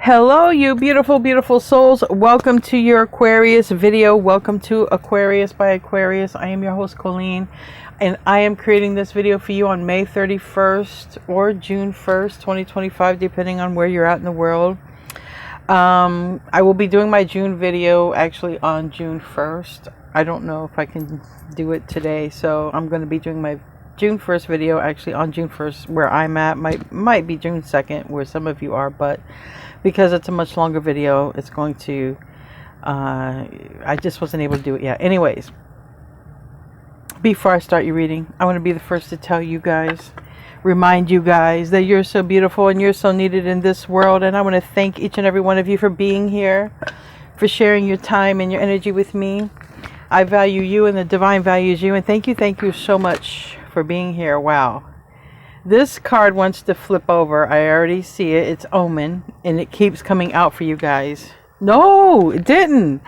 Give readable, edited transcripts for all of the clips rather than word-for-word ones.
Hello, you beautiful, beautiful souls. Welcome to your Aquarius video. Welcome to Aquarius by Aquarius. I am your host, Colleen, and I am creating this video for you on May 31st or June 1st, 2025, depending on where you're at in the world. I will be doing my June video actually on June 1st. I don't know if I can do it today, so I'm going to be doing my June 1st video actually on June 1st where I'm at. Might be June 2nd where some of you are, but because it's a much longer video, it's going to I just wasn't able to do it yet. Anyways, before I start your reading, I want to be the first to tell you guys, remind you guys that you're so beautiful and you're so needed in this world. And I want to thank each and every one of you for being here, for sharing your time and your energy with me. I value you and the divine values you, and thank you so much for being here. Wow. This card wants to flip over. I already see it. It's Omen, and it keeps coming out for you guys. No, it didn't.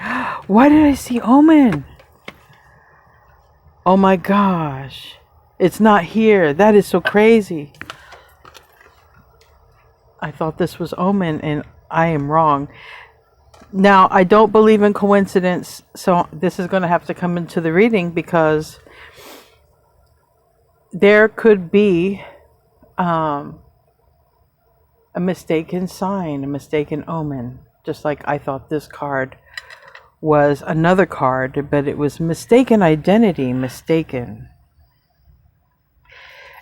Why did I see Omen? Oh my gosh. It's not here. That is so crazy. I thought this was Omen, and I am wrong. Now, I don't believe in coincidence, so this is going to have to come into the reading because there could be a mistaken sign, a mistaken omen, just like I thought this card was another card, but it was mistaken identity, mistaken.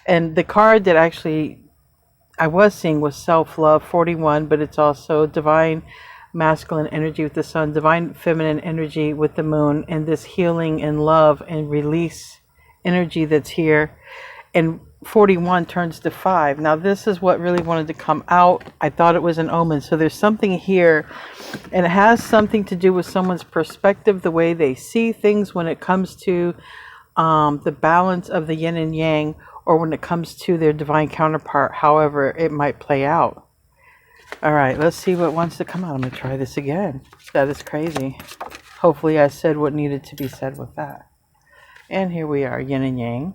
And the card that actually I was seeing was self-love 41, but it's also divine masculine energy with the sun, divine feminine energy with the moon, and this healing and love and release energy that's here. And 41 turns to 5. Now this is what really wanted to come out. I thought it was an omen. So there's something here, and it has something to do with someone's perspective, the way they see things when it comes to the balance of the yin and yang, or when it comes to their divine counterpart, however it might play out. All right, let's see what wants to come out. I'm going to try this again. That is crazy. Hopefully I said what needed to be said with that. And here we are, yin and yang.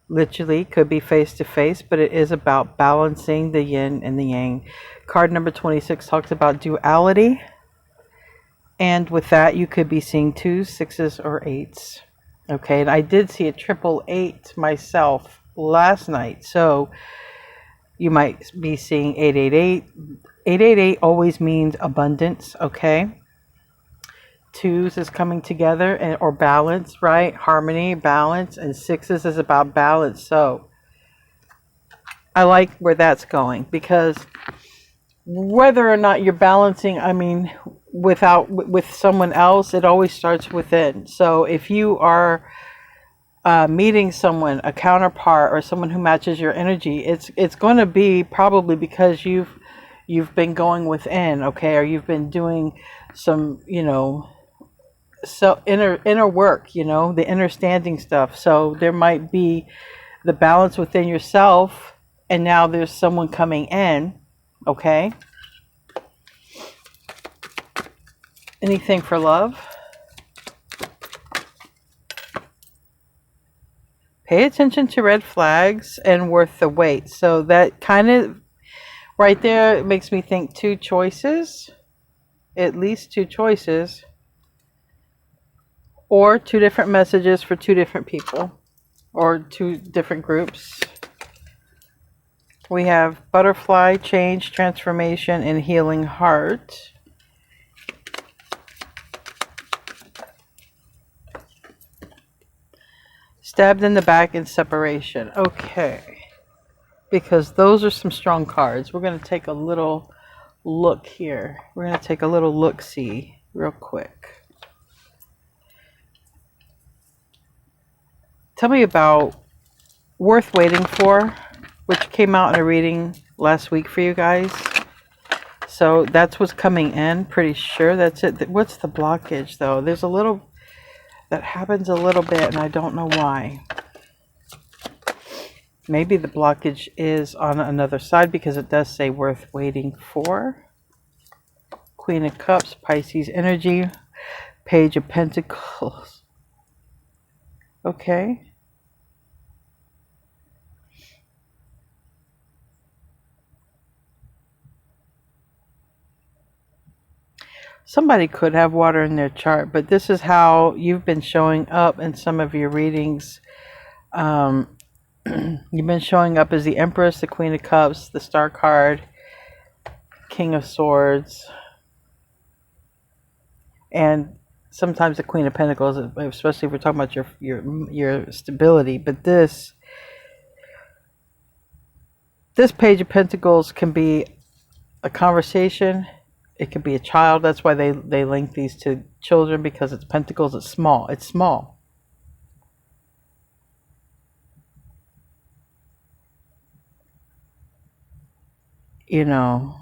Literally could be face to face, but it is about balancing the yin and the yang. Card number 26 talks about duality. And with that, you could be seeing 2s, 6s, or 8s. Okay, and I did see a 888 myself last night. So you might be seeing 888. 888 always means abundance, okay? 2s is coming together and or balance, right? Harmony, balance, and 6s is about balance. So I like where that's going, because whether or not you're balancing, I mean, with someone else, it always starts within. So if you are meeting someone, a counterpart, or someone who matches your energy, it's going to be probably because you've been going within, okay, or you've been doing some, so inner work, the understanding stuff. So there might be the balance within yourself, and now there's someone coming in, okay? Anything for love? Pay attention to red flags and worth the wait. So that kind of right there, it makes me think 2 choices, at least 2 choices, or 2 different messages for 2 different people, or 2 different groups. We have butterfly, change, transformation, and healing heart. Stabbed in the back and separation. Okay. Because those are some strong cards. We're going to take a little look here. We're going to take a little look-see real quick. Tell me about worth waiting for, which came out in a reading last week for you guys. So that's what's coming in. Pretty sure that's it. What's the blockage, though? There's a little that happens a little bit, and I don't know why. Maybe the blockage is on another side, because it does say worth waiting for. Queen of Cups, Pisces energy, Page of Pentacles. Okay. Somebody could have water in their chart, but this is how you've been showing up in some of your readings. You've been showing up as the Empress, the Queen of Cups, the Star card, King of Swords, and sometimes the Queen of Pentacles, especially if we're talking about your stability. But this Page of Pentacles can be a conversation. It could be a child. That's why they link these to children, because it's pentacles. It's small. It's small. You know.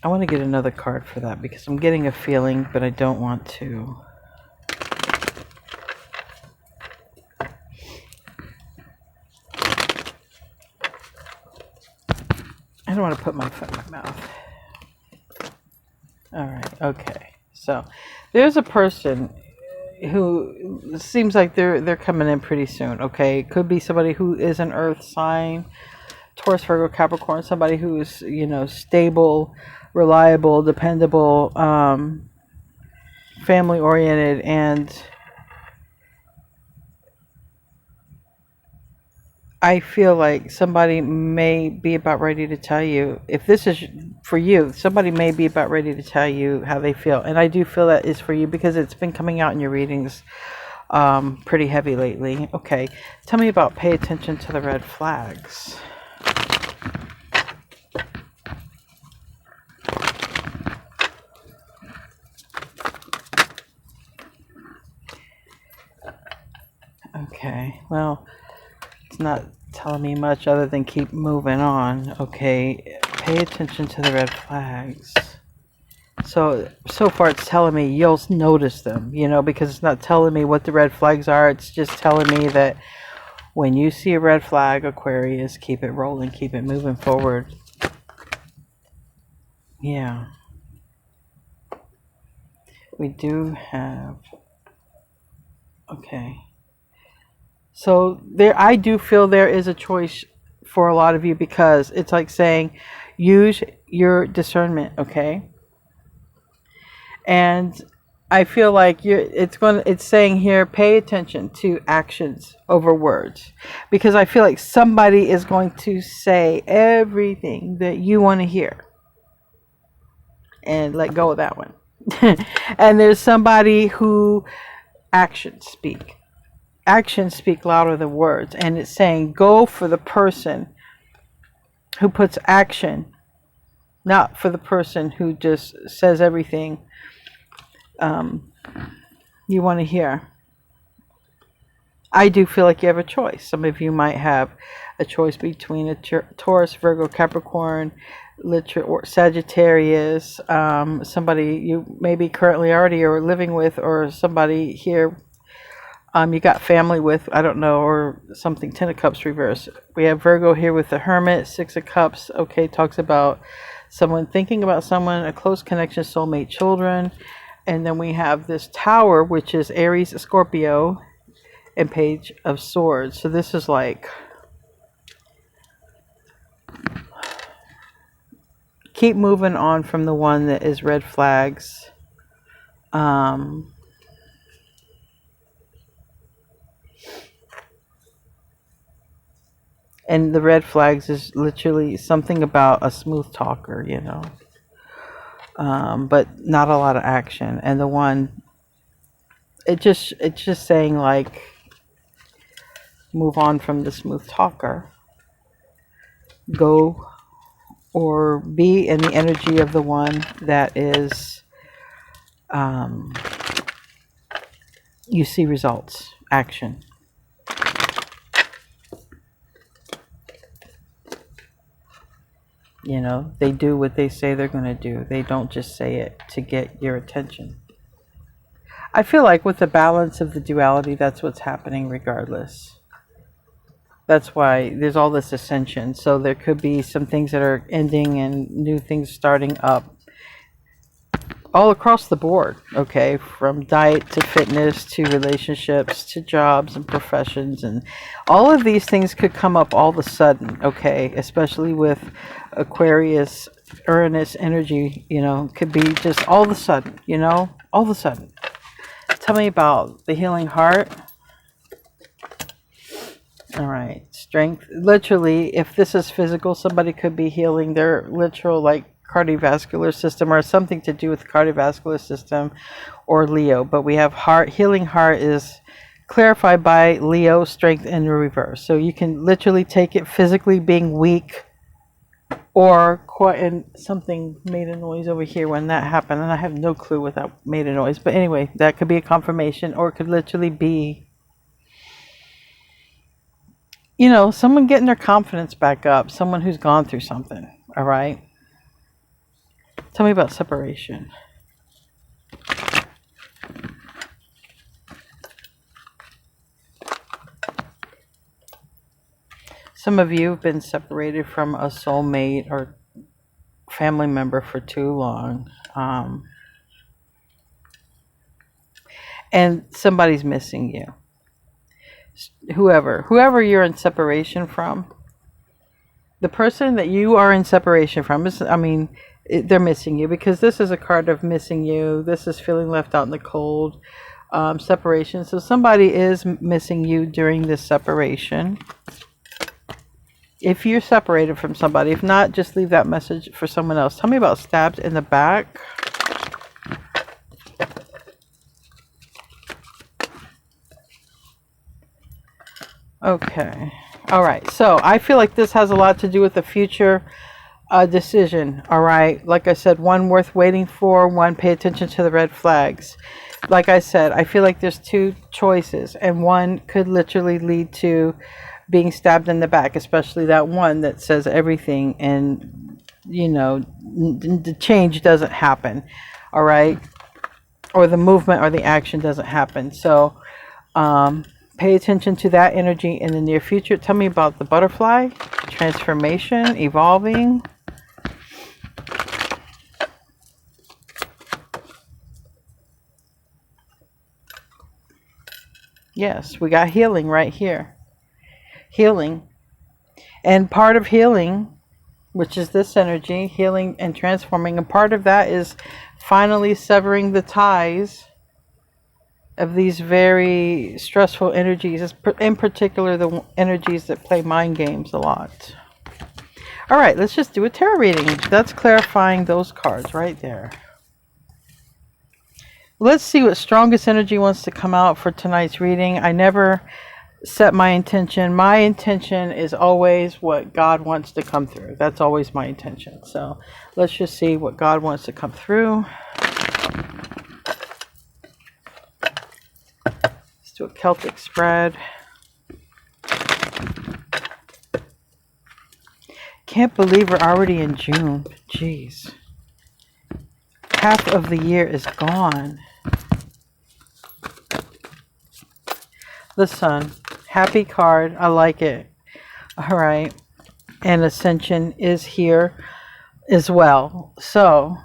I want to get another card for that because I'm getting a feeling, but I don't want to. I don't want to put my foot in my mouth. All right. Okay. So there's a person who seems like they're coming in pretty soon. Okay. It could be somebody who is an earth sign, Taurus, Virgo, Capricorn, somebody who is, you know, stable, reliable, dependable, family oriented, and I feel like somebody may be about ready to tell you, if this is for you, somebody may be about ready to tell you how they feel. And I do feel that is for you because it's been coming out in your readings pretty heavy lately. Okay, tell me about pay attention to the red flags. Okay, well, it's not telling me much other than keep moving on. Okay, pay attention to the red flags. So far it's telling me you'll notice them, you know, because it's not telling me what the red flags are. It's just telling me that when you see a red flag, Aquarius, keep it rolling, keep it moving forward. Yeah. We do have... Okay. So there, I do feel there is a choice for a lot of you, because it's like saying, use your discernment, okay? And I feel like it's saying here, pay attention to actions over words, because I feel like somebody is going to say everything that you want to hear, and let go of that one. And there's somebody who actions speak. Actions speak louder than words, and it's saying go for the person who puts action, not for the person who just says everything you want to hear. I do feel like you have a choice. Some of you might have a choice between a Taurus, Virgo, Capricorn, or Sagittarius, somebody you maybe currently already are living with, or somebody here you got family with, I don't know, or something. 10 of Cups reverse. We have Virgo here with the Hermit. 6 of Cups, okay, talks about someone thinking about someone, a close connection, soulmate, children. And then we have this Tower, which is Aries, Scorpio, and Page of Swords. So this is like, keep moving on from the one that is red flags. And the red flags is literally something about a smooth talker, you know. But not a lot of action. And the one, it's just saying like, move on from the smooth talker. Go or be in the energy of the one that is, you see results, action. You know, they do what they say they're going to do. They don't just say it to get your attention. I feel like with the balance of the duality, that's what's happening regardless. That's why there's all this ascension. So there could be some things that are ending and new things starting up. all across the board, okay, from diet to fitness to relationships to jobs and professions, and all of these things could come up all of a sudden, okay, especially with Aquarius, Uranus energy, could be just all of a sudden, all of a sudden. Tell me about the healing heart. All right, strength. Literally, if this is physical, somebody could be healing their literal, like, cardiovascular system or something to do with cardiovascular system or Leo. But we have heart. Healing heart is clarified by Leo, strength in reverse. So you can literally take it physically being weak, or quite, and something made a noise over here when that happened, and I have no clue what that made a noise. But anyway, that could be a confirmation, or it could literally be, someone getting their confidence back up, someone who's gone through something. All right. Tell me about separation. Some of you have been separated from a soulmate or family member for too long. And somebody's missing you. Whoever you're in separation from, the person that you are in separation from is, they're missing you, because this is a card of missing you. This is feeling left out in the cold, separation. So somebody is missing you during this separation. If you're separated from somebody, if not, just leave that message for someone else. Tell me about stabs in the back. Okay. All right. So I feel like this has a lot to do with the future decision. All right. Like I said, one worth waiting for, one pay attention to the red flags. Like I said, I feel like there's two choices, and one could literally lead to being stabbed in the back, especially that one that says everything, and the change doesn't happen. All right. Or the movement or the action doesn't happen. So pay attention to that energy in the near future. Tell me about the butterfly, transformation, evolving. Yes, we got healing right here. Healing. And part of healing, which is this energy, healing and transforming, and part of that is finally severing the ties of these very stressful energies, in particular the energies that play mind games a lot. All right, let's just do a tarot reading. That's clarifying those cards right there. Let's see what strongest energy wants to come out for tonight's reading. I never set my intention. My intention is always what God wants to come through. That's always my intention. So let's just see what God wants to come through. Let's do a Celtic spread. Can't believe we're already in June. Jeez. Half of the year is gone. The Sun. Happy card. I like it. All right. And Ascension is here as well. So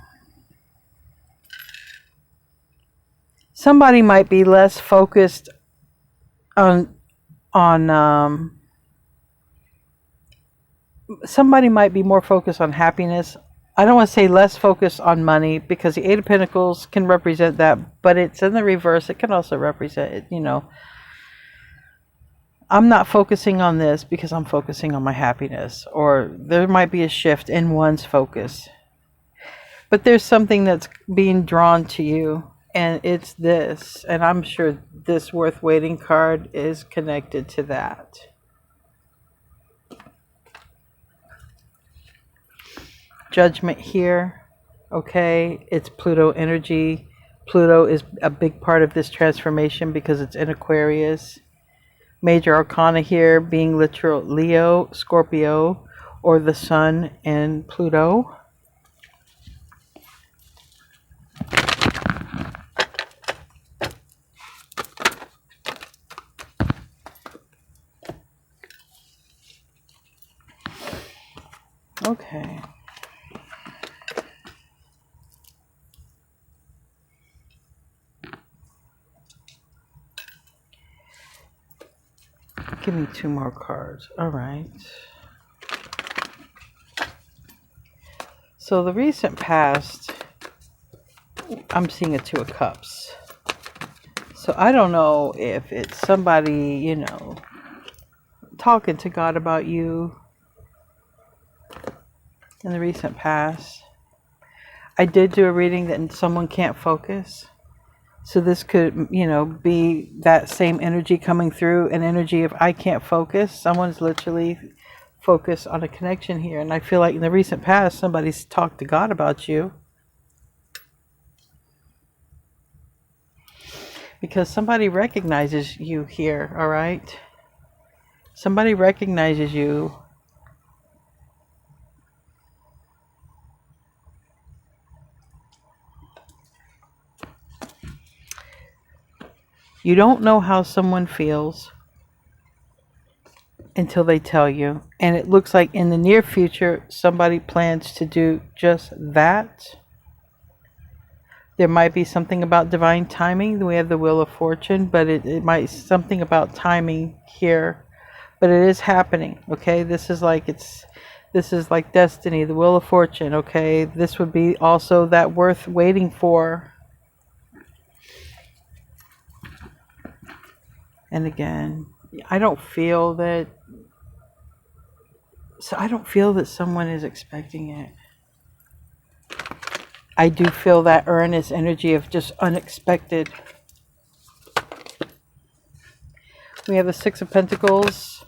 somebody might be less focused on somebody might be more focused on happiness. I don't want to say less focused on money, because the Eight of Pentacles can represent that, but it's in the reverse. It can also represent it, I'm not focusing on this because I'm focusing on my happiness, or there might be a shift in one's focus. But there's something that's being drawn to you, and it's this, and I'm sure this worth waiting card is connected to that. Judgment here. Okay, it's Pluto energy. Pluto is a big part of this transformation because it's in Aquarius. Major arcana here being literal Leo, Scorpio, or the Sun and Pluto. Okay. Give me 2 more cards. All right. So the recent past, I'm seeing a 2 of Cups. So I don't know if it's somebody, you know, talking to God about you in the recent past. I did do a reading that someone can't focus. So this could, you know, be that same energy coming through, an energy of I can't focus. Someone's literally focused on a connection here. And I feel like in the recent past, somebody's talked to God about you. Because somebody recognizes you here, all right? Somebody recognizes you. You don't know how someone feels until they tell you. And it looks like in the near future, somebody plans to do just that. There might be something about divine timing. We have the Wheel of Fortune, but it might be something about timing here. But it is happening, okay? This is like destiny, the Wheel of Fortune, okay? This would be also that worth waiting for. And again, I don't feel that someone is expecting it. I do feel that earnest energy of just unexpected. We have the 6 of Pentacles.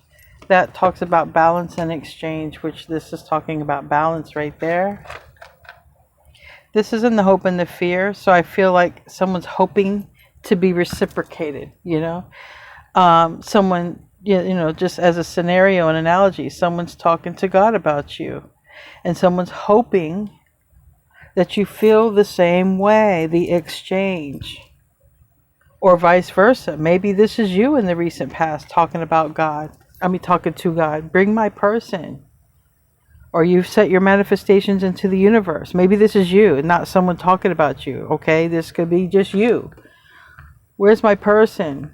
That talks about balance and exchange, which this is talking about balance right there. This is in the hope and the fear. So I feel like someone's hoping to be reciprocated, you know. Someone, you know, just as a scenario, an analogy, someone's talking to God about you. And someone's hoping that you feel the same way, the exchange, or vice versa. Maybe this is you in the recent past talking about God. Talking to God. Bring my person. Or you've set your manifestations into the universe. Maybe this is you and not someone talking about you. Okay, this could be just you. Where's my person?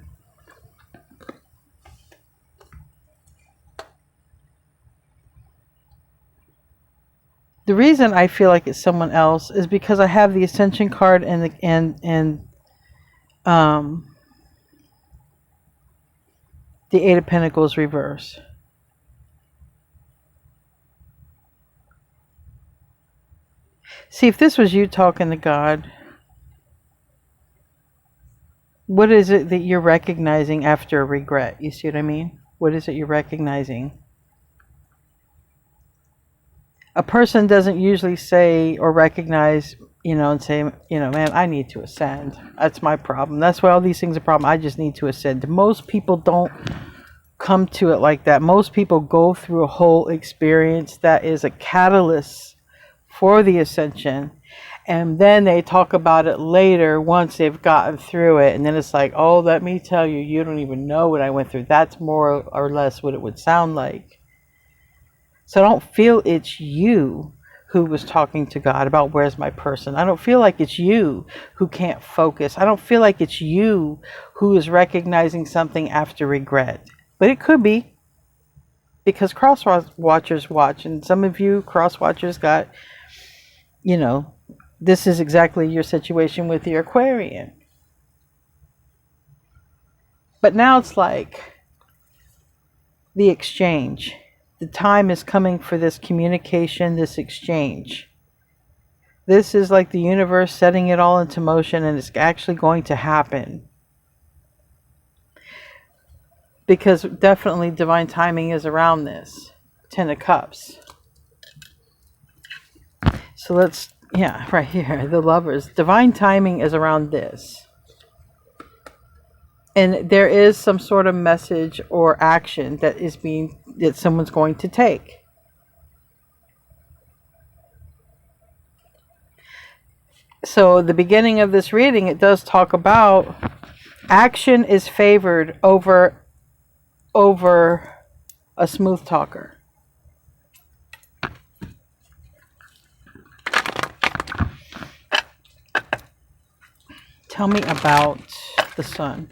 The reason I feel like it's someone else is because I have the Ascension card and the 8 of Pentacles reverse. See, if this was you talking to God, what is it that you're recognizing after a regret? You see what I mean? What is it you're recognizing? A person doesn't usually say or recognize, you know, and say, you know, man, I need to ascend. That's my problem. That's why all these things are a problem. I just need to ascend. Most people don't come to it like that. Most people go through a whole experience that is a catalyst for the ascension. And then they talk about it later once they've gotten through it. And then it's like, oh, let me tell you, you don't even know what I went through. That's more or less what it would sound like. So I don't feel it's you who was talking to God about where's my person. I don't feel like it's you who can't focus. I don't feel like it's you who is recognizing something after regret. But it could be, because cross watchers watch, and some of you cross watchers got, you know, this is exactly your situation with your Aquarian. But now it's like the exchange. The time is coming for this communication, this exchange. This is like the universe setting it all into motion, and it's actually going to happen. Because definitely divine timing is around this. 10 of Cups. So let's, yeah, right here, the Lovers. Divine timing is around this. And there is some sort of message or action that someone's going to take. So the beginning of this reading, it does talk about action is favored over a smooth talker. Tell me about the Sun.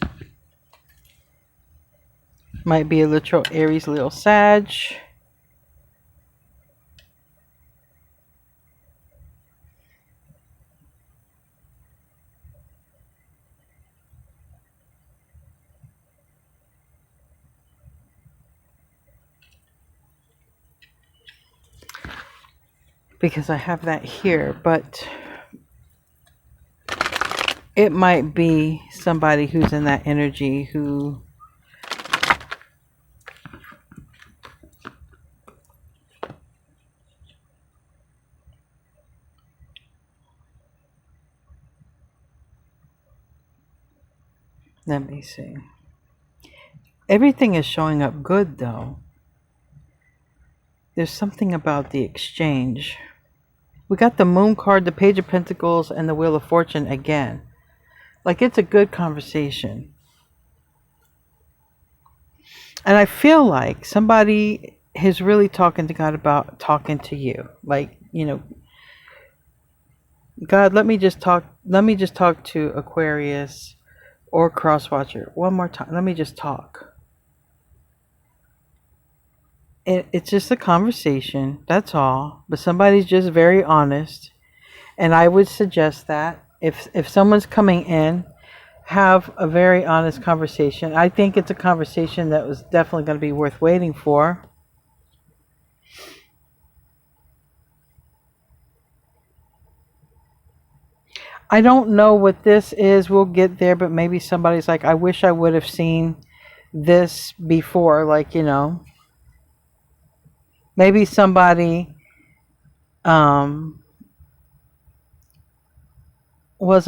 Might be a literal Aries, Leo, Sag. Because I have that here, but it might be somebody who's in that energy who let me see. Everything is showing up good though. There's something about the exchange. We got the Moon card, the Page of Pentacles, and the Wheel of Fortune again. Like, it's a good conversation. And I feel like somebody is really talking to God about talking to you. Like, you know, God, let me just talk to Aquarius or Crosswatcher one more time. Let me just talk. It's just a conversation, that's all. But somebody's just very honest. And I would suggest that if someone's coming in, have a very honest conversation. I think it's a conversation that was definitely going to be worth waiting for. I don't know what this is. We'll get there, but maybe somebody's like, I wish I would have seen this before, like, you know. Maybe somebody wasn't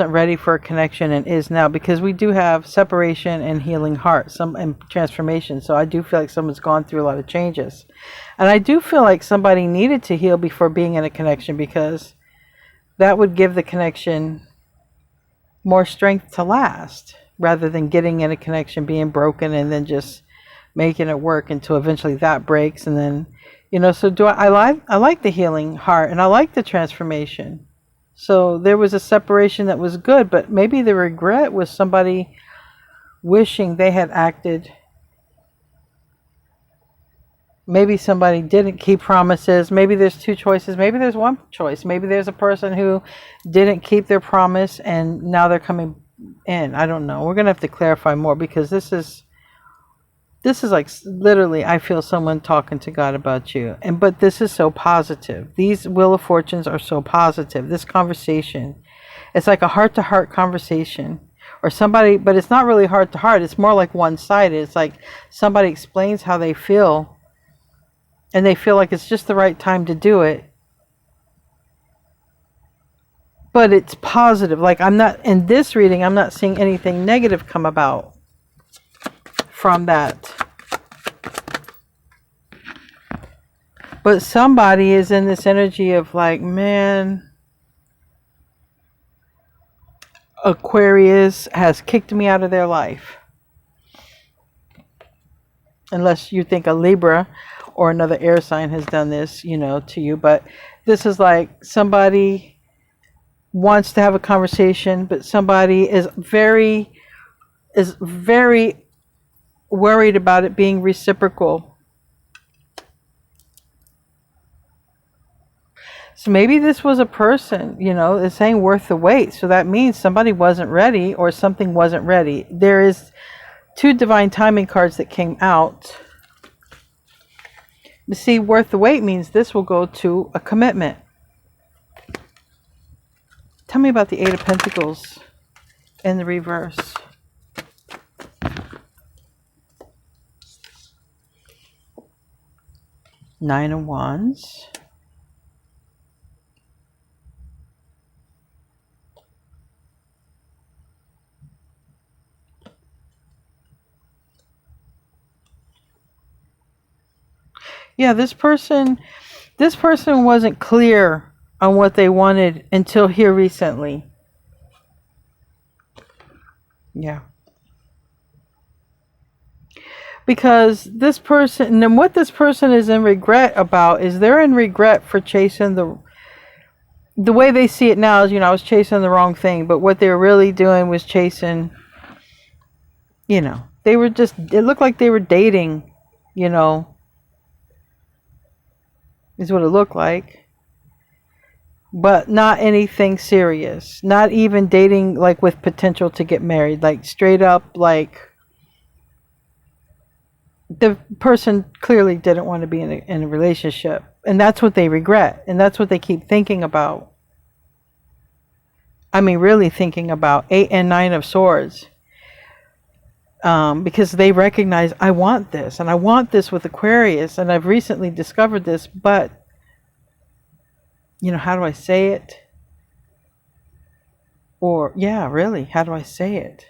ready for a connection and is now, because we do have separation and healing heart, and transformation. So I do feel like someone's gone through a lot of changes. And I do feel like somebody needed to heal before being in a connection, because that would give the connection more strength to last, rather than getting in a connection, being broken, and then just making it work until eventually that breaks. And then, you know, so I like the healing heart, and I like the transformation. So there was a separation that was good, but maybe the regret was somebody wishing they had acted. Maybe somebody didn't keep promises. Maybe there's two choices. Maybe there's one choice. Maybe there's a person who didn't keep their promise and now they're coming in. I don't know. We're going to have to clarify more, because this is like literally, I feel someone talking to God about you. But this is so positive. These Wheel of Fortunes are so positive. This conversation, it's like a heart-to-heart conversation. Or somebody, but it's not really heart-to-heart. It's more like one-sided. It's like somebody explains how they feel, and they feel like it's just the right time to do it. But it's positive. Like, I'm not, in this reading, I'm not seeing anything negative come about from that. But somebody is in this energy of like, man, Aquarius has kicked me out of their life. Unless you think a Libra or another air sign has done this, you know, to you. But this is like somebody wants to have a conversation, but somebody is very worried about it being reciprocal. So maybe this was a person, you know, is saying worth the wait. So that means somebody wasn't ready, or something wasn't ready. There is two divine timing cards that came out. You see, worth the wait means this will go to a commitment. Tell me about the Eight of Pentacles in the reverse. Nine of Wands. Yeah, this person wasn't clear on what they wanted until here recently. Yeah. Because this person, and what this person is in regret about is they're in regret for chasing the way they see it now is, you know, I was chasing the wrong thing, but what they're really doing was chasing, you know, They were just, it looked like they were dating, you know, is what it looked like. But not anything serious. Not even dating like with potential to get married. Like straight up, like the person clearly didn't want to be in a relationship. And that's what they regret. And that's what they keep thinking about. I mean, really thinking about 8 and 9 of Swords. Because they recognize, I want this. And I want this with Aquarius. And I've recently discovered this. But, you know, how do I say it? Or, yeah, really, how do I say it?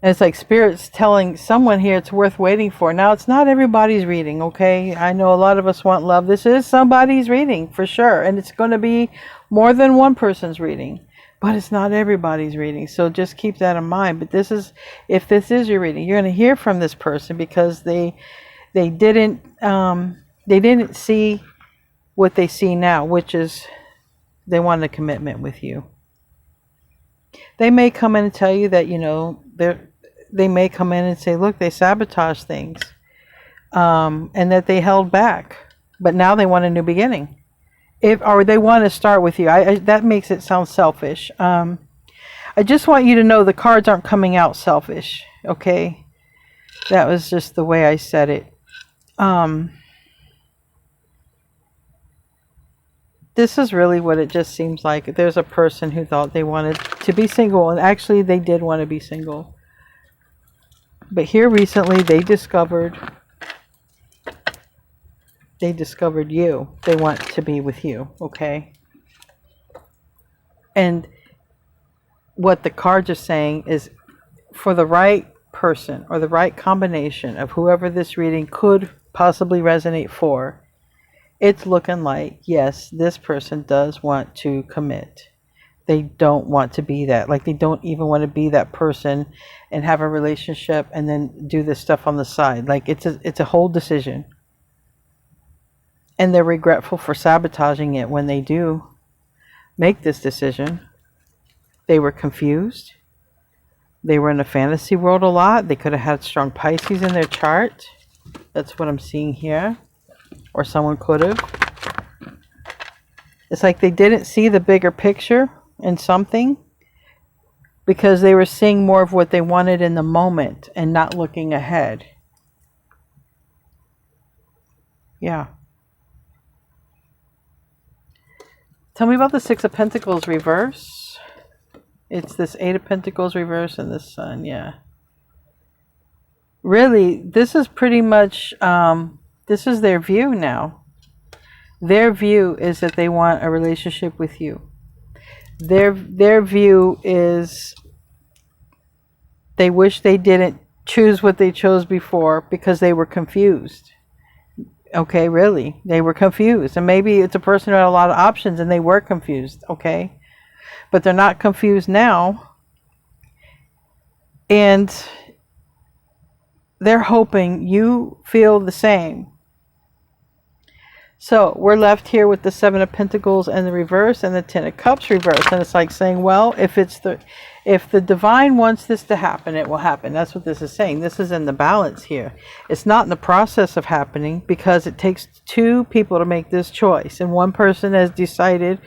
And it's like Spirit's telling someone here it's worth waiting for. Now, it's not everybody's reading, okay? I know a lot of us want love. This is somebody's reading, for sure. And it's going to be more than one person's reading. But it's not everybody's reading. So just keep that in mind. But this is, if this is your reading, you're going to hear from this person because they didn't see what they see now, which is they want a commitment with you. They may come in and tell you that, you know, they may come in and say, look, they sabotaged things, and that they held back, but now they want a new beginning. Or they want to start with you. That makes it sound selfish. I just want you to know the cards aren't coming out selfish, okay? That was just the way I said it. This is really what it just seems like. There's a person who thought they wanted to be single, and actually they did want to be single. But here recently they discovered you. They want to be with you, okay? And what the cards are saying is for the right person or the right combination of whoever this reading could possibly resonate for, it's looking like, yes, this person does want to commit. They don't want to be that. Like, they don't even want to be that person and have a relationship and then do this stuff on the side. Like, it's a whole decision. And they're regretful for sabotaging it when they do make this decision. They were confused. They were in a fantasy world a lot. They could have had strong Pisces in their chart. That's what I'm seeing here. Or someone could have. It's like they didn't see the bigger picture in something because they were seeing more of what they wanted in the moment and not looking ahead. Yeah. Tell me about the Six of Pentacles reverse. It's this Eight of Pentacles reverse and the Sun, yeah. Really, this is pretty much, this is their view now. Their view is that they want a relationship with you. Their view is they wish they didn't choose what they chose before because they were confused. Okay, really. They were confused. And maybe it's a person who had a lot of options and they were confused, okay? But they're not confused now. And they're hoping you feel the same. So we're left here with the Seven of Pentacles and the reverse and the Ten of Cups reverse. And it's like saying, well, if the divine wants this to happen, it will happen. That's what this is saying. This is in the balance here. It's not in the process of happening because it takes two people to make this choice. And one person has decided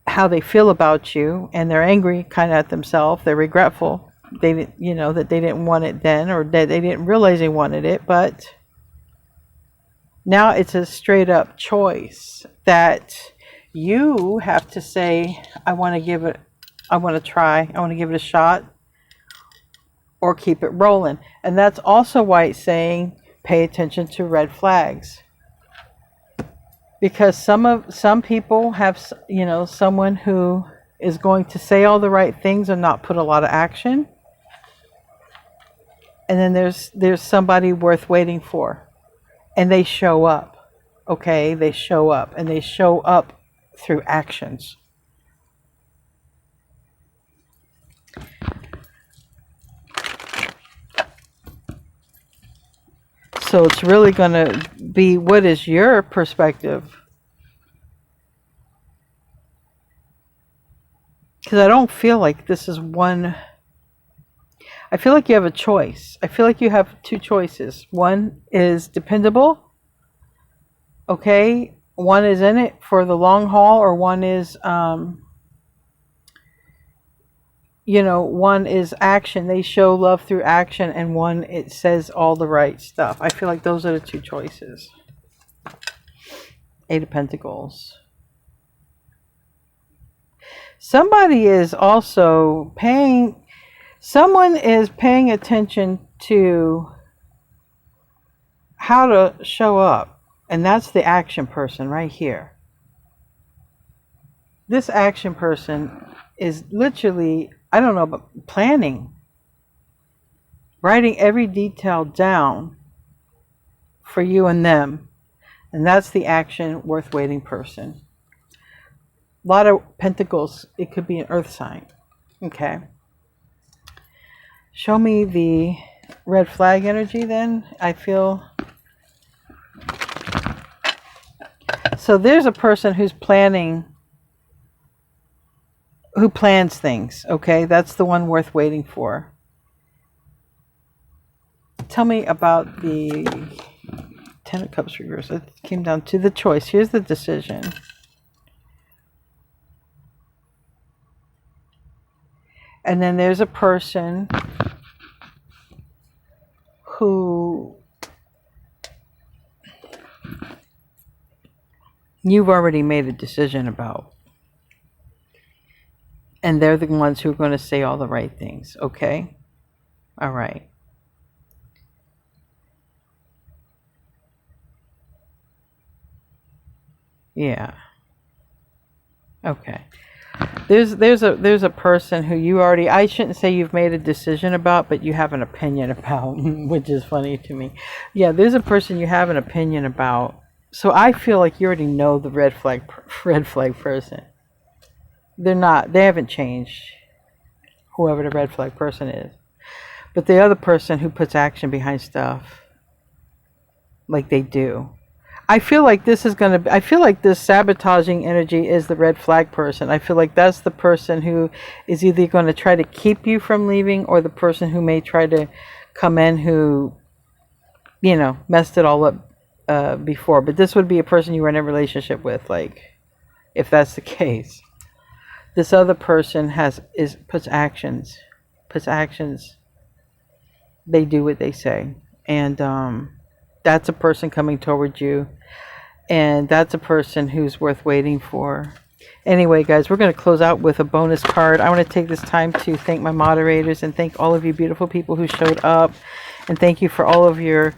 how they feel about you, and they're angry kind of at themselves. They're regretful. They didn't, you know, that they didn't want it then, or that they didn't realize they wanted it, but now it's a straight up choice that you have to say, I want to give it, I want to try, I want to give it a shot, or keep it rolling. And that's also why it's saying pay attention to red flags. Because some people have, you know, someone who is going to say all the right things and not put a lot of action. And then there's somebody worth waiting for. And they show up, okay? They show up, and they show up through actions. So it's really going to be, what is your perspective? Because I don't feel like this is one. I feel like you have a choice. I feel like you have two choices. One is dependable. Okay. One is in it for the long haul, or one is, one is action. They show love through action, and one, it says all the right stuff. I feel like those are the two choices. Eight of Pentacles. Somebody is also someone is paying attention to how to show up. And that's the action person right here. This action person is literally, I don't know, but planning. Writing every detail down for you and them. And that's the action worth waiting person. A lot of pentacles. It could be an earth sign. Okay. Show me the red flag energy then. I feel. So there's a person who's planning. Who plans things. Okay. That's the one worth waiting for. Tell me about the Ten of Cups reverse. It came down to the choice. Here's the decision. And then there's a person who you've already made a decision about. And they're the ones who are going to say all the right things. Okay? All right. Yeah. Okay. There's a person who you already, I shouldn't say you've made a decision about, but you have an opinion about, which is funny to me. Yeah, there's a person you have an opinion about. So I feel like you already know the red flag person. They haven't changed, whoever the red flag person is. But the other person who puts action behind stuff, like they do. I feel like this sabotaging energy is the red flag person. I feel like that's the person who is either going to try to keep you from leaving, or the person who may try to come in who, messed it all up before. But this would be a person you were in a relationship with, like, if that's the case. This other person puts actions. They do what they say. And that's a person coming towards you. And that's a person who's worth waiting for. Anyway, guys, we're going to close out with a bonus card. I want to take this time to thank my moderators and thank all of you beautiful people who showed up. And thank you for all of your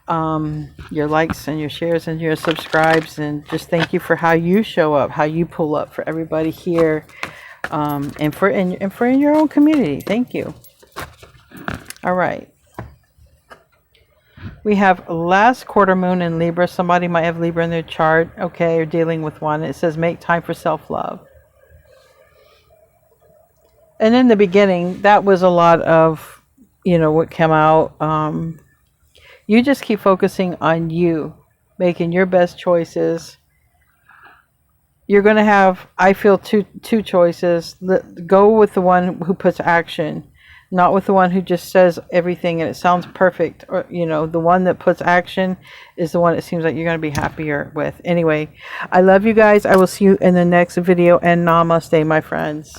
likes and your shares and your subscribes. And just thank you for how you show up, how you pull up for everybody here. And for in your own community. Thank you. All right. We have last quarter moon in Libra. Somebody might have Libra in their chart. Okay, or dealing with one. It says make time for self-love. And in the beginning, that was a lot of, what came out. You just keep focusing on you, making your best choices. You're going to have, I feel, two choices. Go with the one who puts action. Not with the one who just says everything and it sounds perfect. Or, the one that puts action is the one it seems like you're going to be happier with. Anyway, I love you guys. I will see you in the next video. And namaste, my friends.